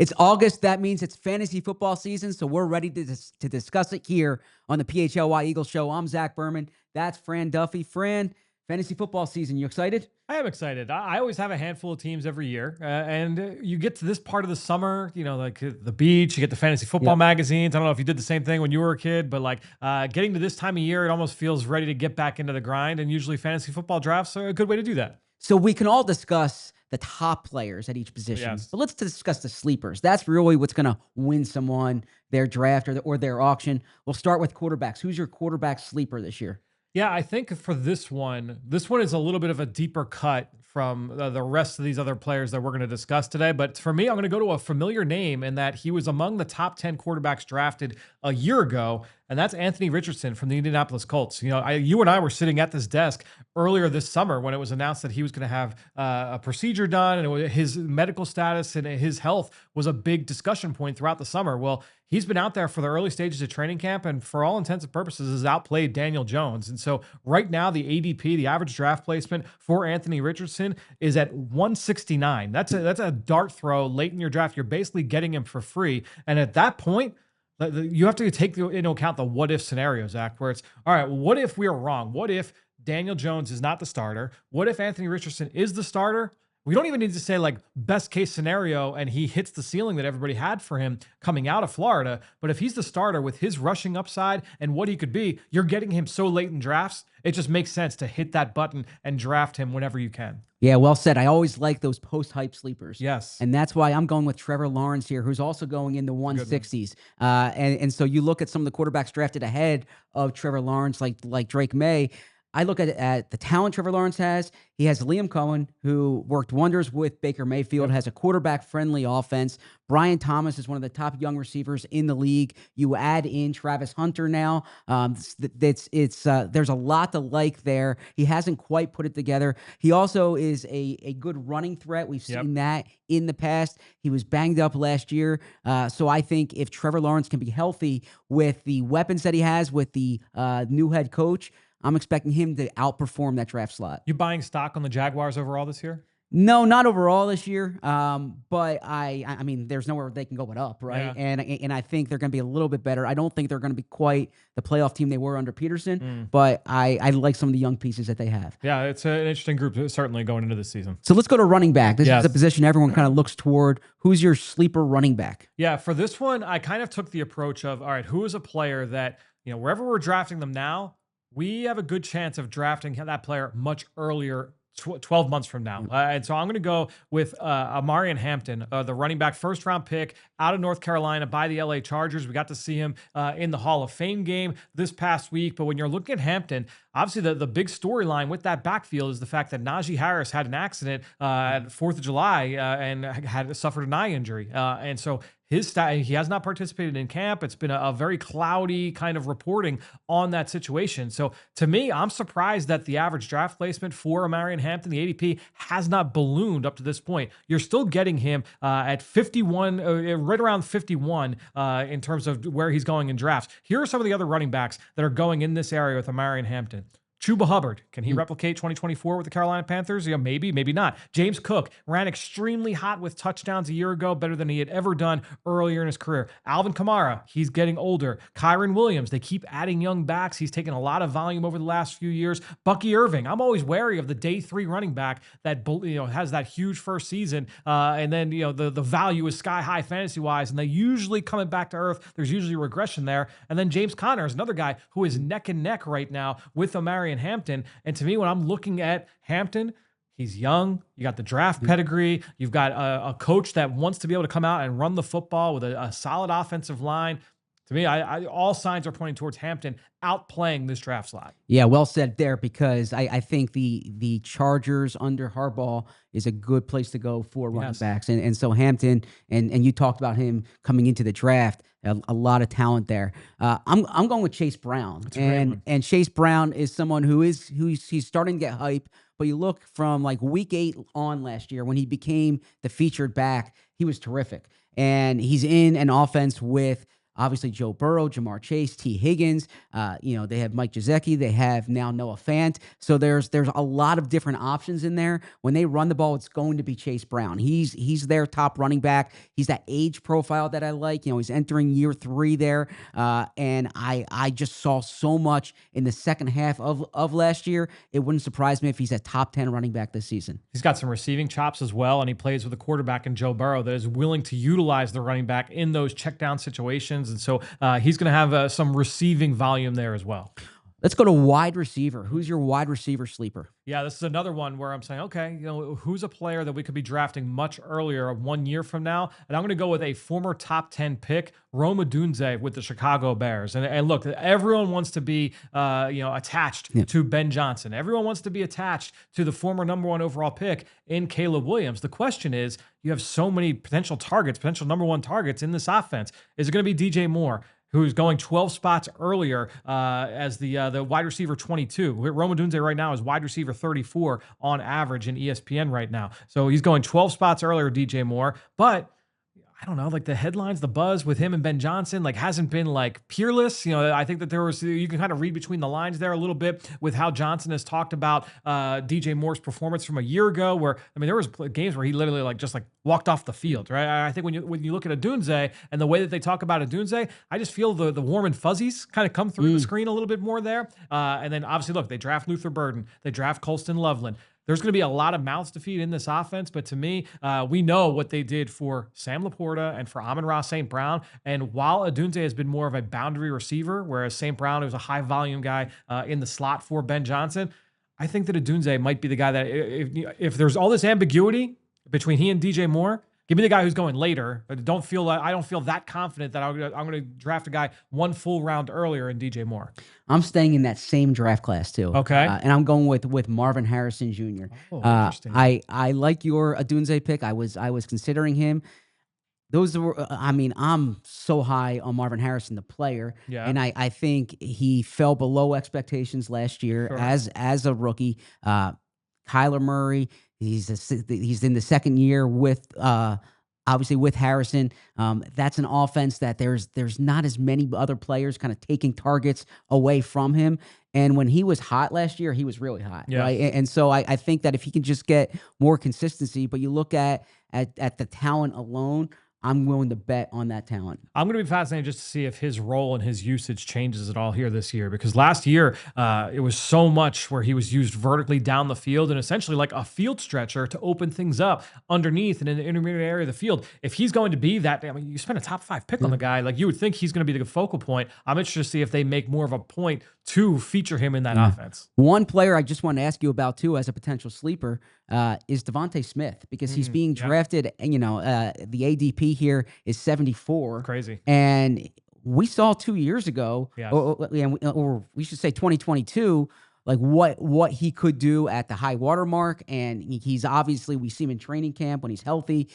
It's August. That means it's fantasy football season, so we're ready to discuss it here on the PHLY Eagles Show. I'm Zach Berman. That's Fran Duffy. Fran, fantasy football season. You excited? I am excited. I always have a handful of teams every year. And you get to this part of the summer, like the beach, you get the fantasy football Yep. magazines. I don't know if you did the same thing when you were a kid, but getting to this time of year, it almost feels ready to get back into the grind. And usually fantasy football drafts are a good way to do that. So we can all discuss the top players at each position, Yes. but let's discuss the sleepers. That's really what's going to win someone their draft or their auction. We'll start with quarterbacks. Who's your quarterback sleeper this year? Yeah, I think for this one is a little bit of a deeper cut from the rest of these other players that we're going to discuss today. But for me, I'm going to go to a familiar name in that he was among the top 10 quarterbacks drafted a year ago, and that's Anthony Richardson from the Indianapolis Colts. You and I were sitting at this desk earlier this summer when it was announced that he was going to have a procedure done, and his medical status and his health was a big discussion point throughout the summer. Well, he's been out there for the early stages of training camp, and for all intents and purposes has outplayed Daniel Jones. And so right now, the ADP, the average draft placement for Anthony Richardson, is at 169. That's a dart throw late in your draft. You're basically getting him for free. And at that point, you have to take into account the what if scenario, Zach, where it's, all right, well, what if we are wrong? What if Daniel Jones is not the starter? What if Anthony Richardson is the starter? We don't even need to say best case scenario and he hits the ceiling that everybody had for him coming out of Florida. But if he's the starter with his rushing upside and what he could be, you're getting him so late in drafts. It just makes sense to hit that button and draft him whenever you can. Yeah, well said. I always like those post-hype sleepers. Yes. And that's why I'm going with Trevor Lawrence here, who's also going in the 160s. And so you look at some of the quarterbacks drafted ahead of Trevor Lawrence, like Drake May. I look at the talent Trevor Lawrence has. He has Liam Cohen, who worked wonders with Baker Mayfield, has a quarterback-friendly offense. Brian Thomas is one of the top young receivers in the league. You add in Travis Hunter now. There's a lot to like there. He hasn't quite put it together. He also is a good running threat. We've seen that in the past. He was banged up last year. So I think if Trevor Lawrence can be healthy with the weapons that he has, with the new head coach, I'm expecting him to outperform that draft slot. You buying stock on the Jaguars overall this year? No, not overall this year. But I mean, there's nowhere they can go but up, right? Yeah. And I think they're going to be a little bit better. I don't think they're going to be quite the playoff team they were under Peterson, but I like some of the young pieces that they have. Yeah, it's an interesting group, certainly going into this season. So let's go to running back. This is a position everyone kind of looks toward. Who's your sleeper running back? Yeah, for this one, I kind of took the approach of, all right, who is a player that, wherever we're drafting them now, we have a good chance of drafting that player much earlier, 12 months from now. And so I'm going to go with Amarian Hampton, the running back, first-round pick out of North Carolina by the LA Chargers. We got to see him in the Hall of Fame game this past week. But when you're looking at Hampton, obviously the big storyline with that backfield is the fact that Najee Harris had an accident at 4th of July and had suffered an eye injury. And so he has not participated in camp. It's been a very cloudy kind of reporting on that situation. So to me, I'm surprised that the average draft placement for Amarian Hampton, the ADP, has not ballooned up to this point. You're still getting him at 51, right around 51 in terms of where he's going in drafts. Here are some of the other running backs that are going in this area with Amarian Hampton. Chuba Hubbard, can he replicate 2024 with the Carolina Panthers? Yeah, maybe, maybe not. James Cook ran extremely hot with touchdowns a year ago, better than he had ever done earlier in his career. Alvin Kamara, he's getting older. Kyron Williams, they keep adding young backs. He's taken a lot of volume over the last few years. Bucky Irving, I'm always wary of the day 3 running back that has that huge first season, and then the value is sky high fantasy wise, and they usually coming back to earth. There's usually regression there. And then James Conner is another guy who is neck and neck right now with Amarian Hampton. And to me, when I'm looking at Hampton, he's young. You got the draft pedigree. You've got a coach that wants to be able to come out and run the football with a solid offensive line. To me, all signs are pointing towards Hampton outplaying this draft slot. Yeah, well said there, because I think the Chargers under Harbaugh is a good place to go for running backs. And so Hampton, and you talked about him coming into the draft, a lot of talent there. I'm going with Chase Brown. And Chase Brown is someone he's starting to get hype, but you look from week 8 on last year when he became the featured back, he was terrific. And he's in an offense with obviously Joe Burrow, Jamar Chase, T. Higgins. They have Mike Gesicki. They have now Noah Fant. So there's a lot of different options in there. When they run the ball, it's going to be Chase Brown. He's their top running back. He's that age profile that I like. He's entering year 3 there. And I just saw so much in the second half of last year. It wouldn't surprise me if he's a top 10 running back this season. He's got some receiving chops as well, and he plays with a quarterback in Joe Burrow that is willing to utilize the running back in those check down situations. And so he's going to have some receiving volume there as well. Let's go to wide receiver. Who's your wide receiver sleeper? Yeah, this is another one where I'm saying, okay, who's a player that we could be drafting much earlier, 1 year from now? And I'm going to go with a former top 10 pick, Rome Odunze with the Chicago Bears. And look, everyone wants to be, attached to Ben Johnson. Everyone wants to be attached to the former number 1 overall pick in Caleb Williams. The question is, you have so many potential targets, potential number 1 targets in this offense. Is it going to be DJ Moore, who's going 12 spots earlier as the wide receiver 22. Rome Odunze right now is wide receiver 34 on average in ESPN right now. So he's going 12 spots earlier, DJ Moore. But I don't know, like the headlines, the buzz with him and Ben Johnson, like hasn't been like peerless. I think that you can kind of read between the lines there a little bit with how Johnson has talked about DJ Moore's performance from a year ago, where, there was games where he literally just walked off the field, right? I think when you look at Odunze and the way that they talk about Odunze, I just feel the warm and fuzzies kind of come through the screen a little bit more there. And then obviously, look, they draft Luther Burden, they draft Colston Loveland. There's going to be a lot of mouths to feed in this offense, but to me, we know what they did for Sam Laporta and for Amon-Ra St. Brown. And while Odunze has been more of a boundary receiver, whereas St. Brown was a high-volume guy in the slot for Ben Johnson, I think that Odunze might be the guy that if there's all this ambiguity between he and DJ Moore, give me the guy who's going later. But I don't feel that confident that I'm going to draft a guy 1 full round earlier in DJ Moore. I'm staying in that same draft class too. Okay, and I'm going with Marvin Harrison Jr. Oh, interesting. I like your Odunze pick. I was considering him. Those were, I'm so high on Marvin Harrison, the player, and I think he fell below expectations last year as a rookie. Kyler Murray, he's in the second year with obviously with Harrison. That's an offense that there's not as many other players kind of taking targets away from him. And when he was hot last year, he was really hot, right? And so I think that if he can just get more consistency, but you look at the talent alone, I'm willing to bet on that talent. I'm going to be fascinated just to see if his role and his usage changes at all here this year, because last year it was so much where he was used vertically down the field and essentially like a field stretcher to open things up underneath and in the intermediate area of the field. If he's going to be that, you spend a top 5 pick on the guy, like you would think he's going to be the focal point. I'm interested to see if they make more of a point to feature him in that offense. One player I just want to ask you about too as a potential sleeper is Devonte Smith, because he's being drafted, and the ADP here is 74. Crazy. And we saw 2 years ago, or we should say 2022, like what he could do at the high water mark. And he's obviously, we see him in training camp when he's healthy.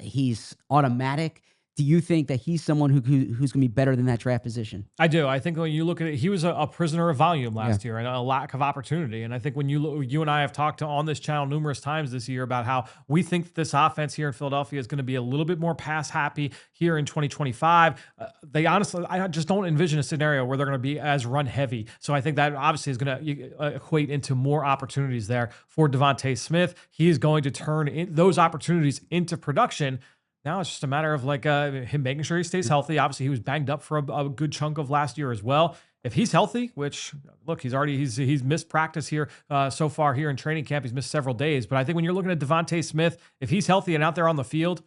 He's automatic. Do you think that he's someone who's going to be better than that draft position? I do. I think when you look at it, he was a prisoner of volume last year and a lack of opportunity. And I think when you and I have talked on this channel numerous times this year about how we think this offense here in Philadelphia is going to be a little bit more pass happy here in 2025. I just don't envision a scenario where they're going to be as run heavy. So I think that obviously is going to equate into more opportunities there for Devonte Smith. He is going to turn those opportunities into production. Now it's just a matter of him making sure he stays healthy. Obviously, he was banged up for a good chunk of last year as well. If he's healthy, which look, he's missed practice here so far here in training camp. He's missed several days. But I think when you're looking at Devonte Smith, if he's healthy and out there on the field,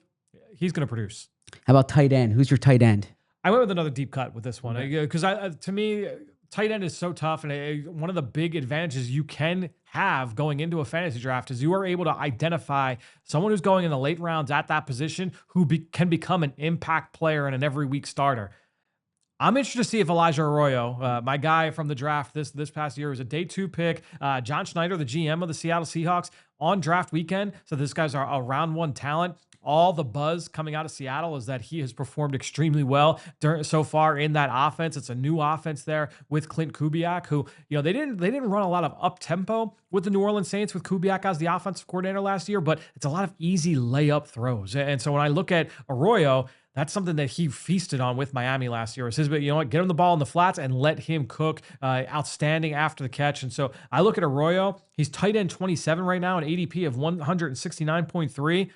he's going to produce. How about tight end? Who's your tight end? I went with another deep cut with this one because to me, tight end is so tough, and one of the big advantages you can have going into a fantasy draft is you are able to identify someone who's going in the late rounds at that position who can become an impact player and an every week starter. I'm interested to see if Elijah Royo, my guy from the draft this past year, was a day 2 pick. John Schneider, the GM of the Seattle Seahawks, on draft weekend. So this guy's a round 1 talent. all the buzz coming out of Seattle is that he has performed extremely well so far in that offense. It's a new offense there with Clint Kubiak, who, they didn't run a lot of up tempo with the New Orleans Saints with Kubiak as the offensive coordinator last year, but it's a lot of easy layup throws. And so when I look at Royo, that's something that he feasted on with Miami last year. It says, but you know what, get him the ball in the flats and let him cook. Outstanding after the catch. And so I look at Royo. He's tight end 27 right now, an ADP of 169.3.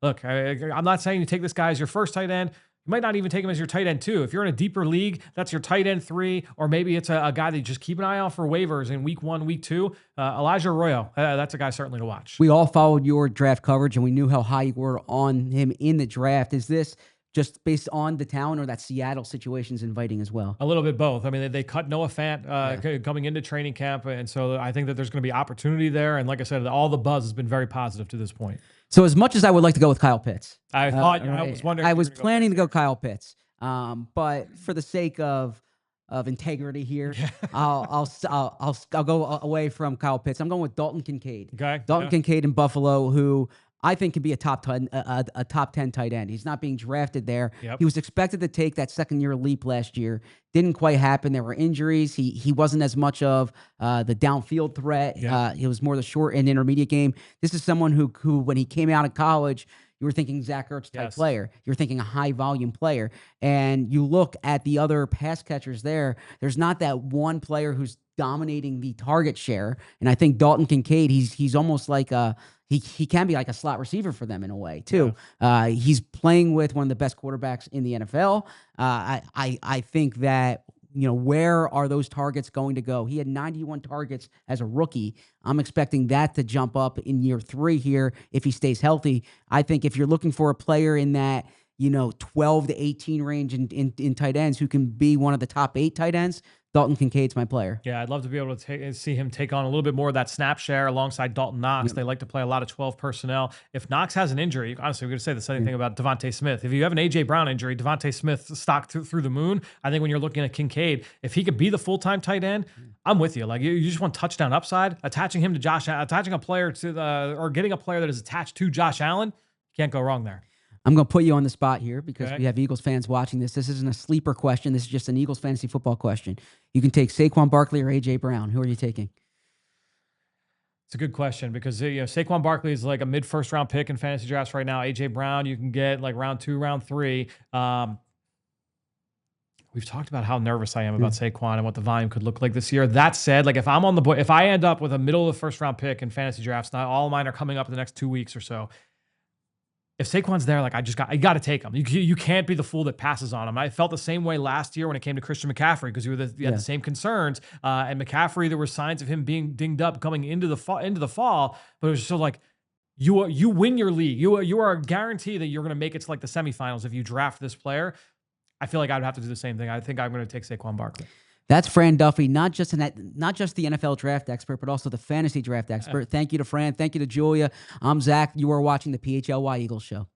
Look, I'm not saying you take this guy as your first tight end. You might not even take him as your tight end 2. If you're in a deeper league, that's your tight end 3, or maybe it's a guy that you just keep an eye out for waivers in week 1, week 2. Elijah Royo, that's a guy certainly to watch. We all followed your draft coverage, and we knew how high you were on him in the draft. Is this just based on the talent, or that Seattle situation's inviting as well? A little bit both. I mean, they cut Noah Fant coming into training camp, and so I think that there's going to be opportunity there. And like I said, all the buzz has been very positive to this point. So as much as I would like to go with Kyle Pitts, I was wondering. I was planning to go Kyle Pitts, but for the sake of integrity here, I'll go away from Kyle Pitts. I'm going with Dalton Concade. Okay, Dalton Concade in Buffalo, who I think can be a top 10 tight end. He's not being drafted there. Yep. He was expected to take that second-year leap last year. Didn't quite happen. There were injuries. He wasn't as much of the downfield threat. Yeah. He was more the short and intermediate game. This is someone who when he came out of college, you were thinking Zach Ertz type player. You're thinking a high-volume player. And you look at the other pass catchers there, there's not that one player who's dominating the target share. And I think Dalton Concade, he's almost like he can be like a slot receiver for them in a way too. Yeah. He's playing with one of the best quarterbacks in the NFL. I think that, where are those targets going to go? He had 91 targets as a rookie. I'm expecting that to jump up in year 3 here if he stays healthy. I think if you're looking for a player in that 12 to 18 range in tight ends who can be one of the top 8 tight ends, Dalton Kincaid's my player. Yeah, I'd love to be able to see him take on a little bit more of that snap share alongside Dalton Knox. They like to play a lot of 12 personnel. If Knox has an injury, honestly, we're going to say the same thing about Devonte Smith. If you have an A.J. Brown injury, Devonte Smith stock through the moon. I think when you're looking at Kincaid, if he could be the full-time tight end, I'm with you. Like you just want touchdown upside. Attaching him to attaching a player to or getting a player that is attached to Josh Allen, can't go wrong there. I'm going to put you on the spot here because we have Eagles fans watching this. This isn't a sleeper question. This is just an Eagles fantasy football question. You can take Saquon Barkley or A.J. Brown. Who are you taking? It's a good question because Saquon Barkley is like a mid-first round pick in fantasy drafts right now. A.J. Brown, you can get like round 2, round 3. We've talked about how nervous I am about Saquon and what the volume could look like this year. That said, like if I'm on the board, if I end up with a middle of the first round pick in fantasy drafts, not all of mine are coming up in the next 2 weeks or so. If Saquon's there, like I got to take him. You can't be the fool that passes on him. I felt the same way last year when it came to Christian McCaffrey because you had the same concerns. And McCaffrey, there were signs of him being dinged up coming into the fall, but it was just so like you win your league. You are a guarantee that you're going to make it to like the semifinals if you draft this player. I feel like I would have to do the same thing. I think I'm going to take Saquon Barkley. That's Fran Duffy, not just the NFL draft expert, but also the fantasy draft expert. Thank you to Fran. Thank you to Julia. I'm Zach. You are watching the PHLY Eagles Show.